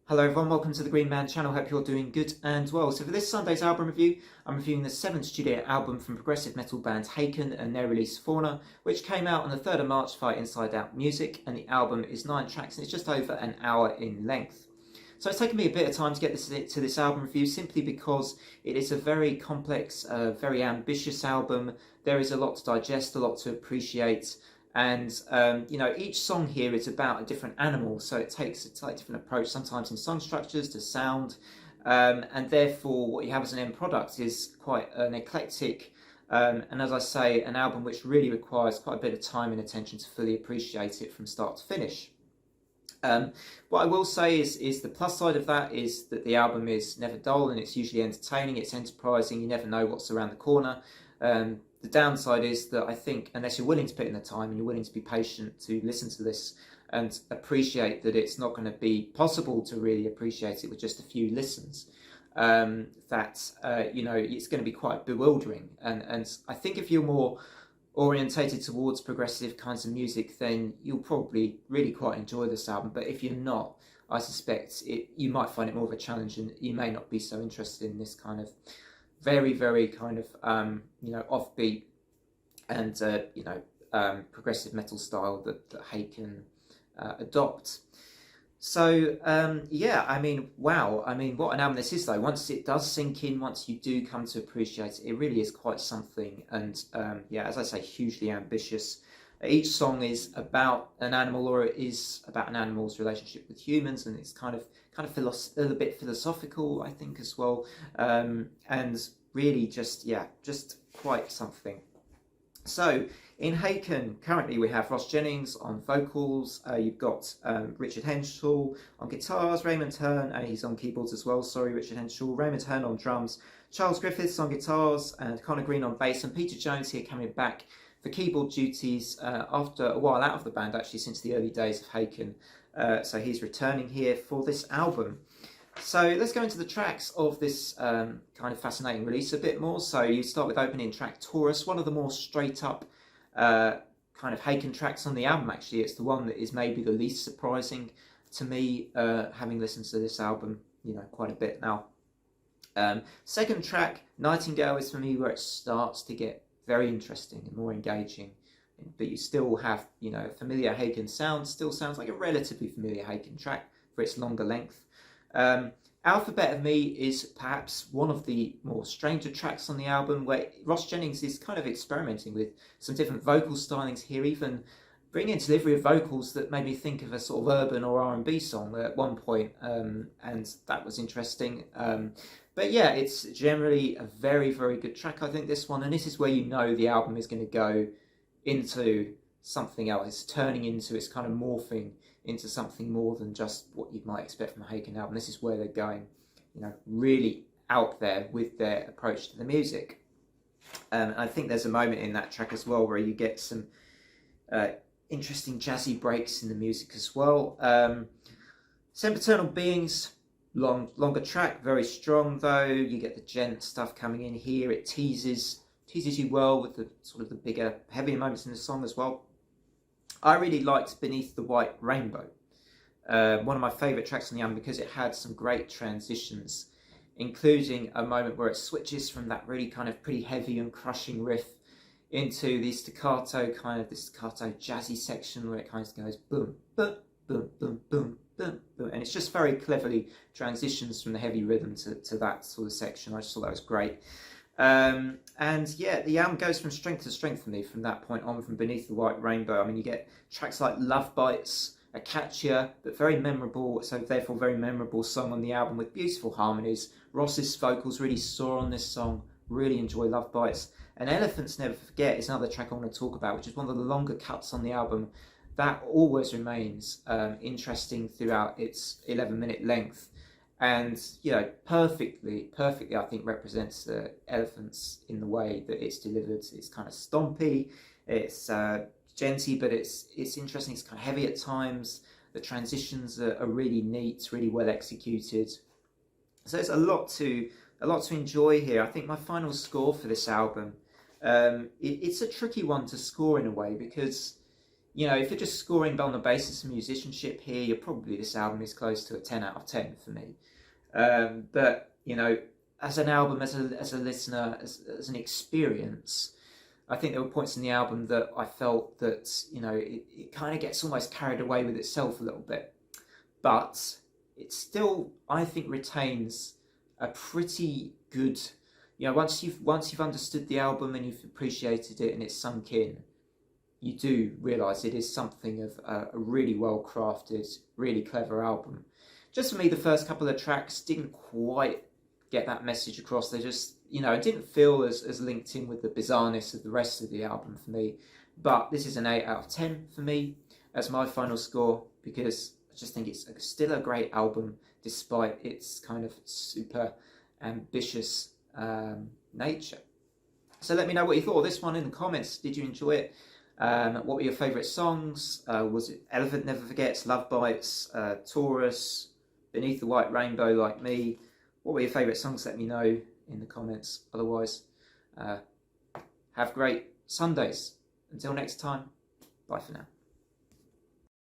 Hello everyone, welcome to the Green Man channel, hope you're doing good and well. So for this Sunday's album review, I'm reviewing the 7th studio album from progressive metal band Haken and their release Fauna, which came out on the 3rd of March via Inside Out Music, and the album is 9 tracks and it's just over an hour in length. So it's taken me a bit of time to get to this album review simply because it is a very complex, very ambitious album. There is a lot to digest, a lot to appreciate. And each song here is about a different animal, so it takes a slightly different approach, sometimes in song structures to sound, and therefore what you have as an end product is quite an eclectic, and as I say, an album which really requires quite a bit of time and attention to fully appreciate it from start to finish. What I will say is the plus side of that is that the album is never dull and it's usually entertaining, it's enterprising, you never know what's around the corner. The downside is that I think unless you're willing to put in the time and you're willing to be patient to listen to this and appreciate that it's not going to be possible to really appreciate it with just a few listens, it's going to be quite bewildering. And I think if you're more orientated towards progressive kinds of music, then you'll probably really quite enjoy this album. But if you're not, I suspect you might find it more of a challenge and you may not be so interested in this kind of very kind of offbeat and progressive metal style that Haken adopt. So I mean, wow, I mean, what an album this is though. Once it does sink in, once you do come to appreciate it, it really is quite something. And as I say, hugely ambitious. Each song is about an animal, or it is about an animal's relationship with humans, and it's kind of a little bit philosophical, I think, as well. And really just quite something. So in Haken, currently we have Ross Jennings on vocals, you've got Richard Henshaw on guitars, Raymond Hearn, and he's on keyboards as well, Richard Henshaw, Raymond Hearn on drums, Charles Griffiths on guitars, and Connor Green on bass, and Peter Jones here coming back for keyboard duties after a while out of the band, actually since the early days of Haken. So he's returning here for this album. So let's go into the tracks of this kind of fascinating release a bit more. So you start with opening track Taurus, one of the more straight up kind of Haken tracks on the album actually. It's the one that is maybe the least surprising to me, having listened to this album, quite a bit now. Second track, Nightingale, is for me where it starts to get very interesting and more engaging. But you still have, familiar Haken sound, still sounds like a relatively familiar Haken track for its longer length. Alphabet of Me is perhaps one of the more stranger tracks on the album, where Ross Jennings is kind of experimenting with some different vocal stylings here, even bringing in delivery of vocals that made me think of a sort of urban or R&B song at one point, and that was interesting. But yeah, it's generally a very good track, I think, this one, and this is where the album is going to go into something else. It's turning into, it's kind of morphing into something more than just what you might expect from a Haken album. This is where they're going, really out there with their approach to the music. I think there's a moment in that track as well where you get some interesting jazzy breaks in the music as well. Sempiternal Beings, longer track, very strong though. You get the gent stuff coming in here. It teases you well with the sort of the bigger, heavier moments in the song as well. I really liked Beneath the White Rainbow, one of my favourite tracks on the album, because it had some great transitions, including a moment where it switches from that really kind of pretty heavy and crushing riff into the staccato, this staccato jazzy section where it kind of goes boom, boom, boom, boom, boom, boom, boom, and it's just very cleverly transitions from the heavy rhythm to that sort of section. I just thought that was great. And yeah, the album goes from strength to strength for me from that point on, from Beneath the White Rainbow. I mean, you get tracks like Love Bites, a catchier but very memorable, so therefore very memorable song on the album with beautiful harmonies. Ross's vocals really soar on this song, really enjoy Love Bites. And Elephants Never Forget is another track I want to talk about, which is one of the longer cuts on the album. That always remains interesting throughout its 11-minute length. And perfectly I think represents the Elephants in the way that it's delivered. It's kind of stompy, it's genty, but it's interesting. It's kind of heavy at times. The transitions are really neat, really well executed. So there's a lot to enjoy here. I think my final score for this album, it's a tricky one to score in a way, because if you're just scoring on the basis of musicianship here, this album is close to a 10 out of 10 for me. But as an album, as a listener, as an experience, I think there were points in the album that I felt that it kind of gets almost carried away with itself a little bit, but it still, I think, retains a pretty good. Once you've understood the album and you've appreciated it and it's sunk in, you do realise it is something of a really well crafted, really clever album. Just for me, the first couple of tracks didn't quite get that message across. They just, it didn't feel as linked in with the bizarreness of the rest of the album for me. But this is an 8 out of 10 for me as my final score, because I just think it's still a great album despite its kind of super ambitious nature. So let me know what you thought of this one in the comments. Did you enjoy it? What were your favourite songs? Was it Elephant Never Forgets, Love Bites, Taurus, Beneath the White Rainbow, Like Me? What were your favourite songs? Let me know in the comments. Otherwise, have great Sundays. Until next time, bye for now.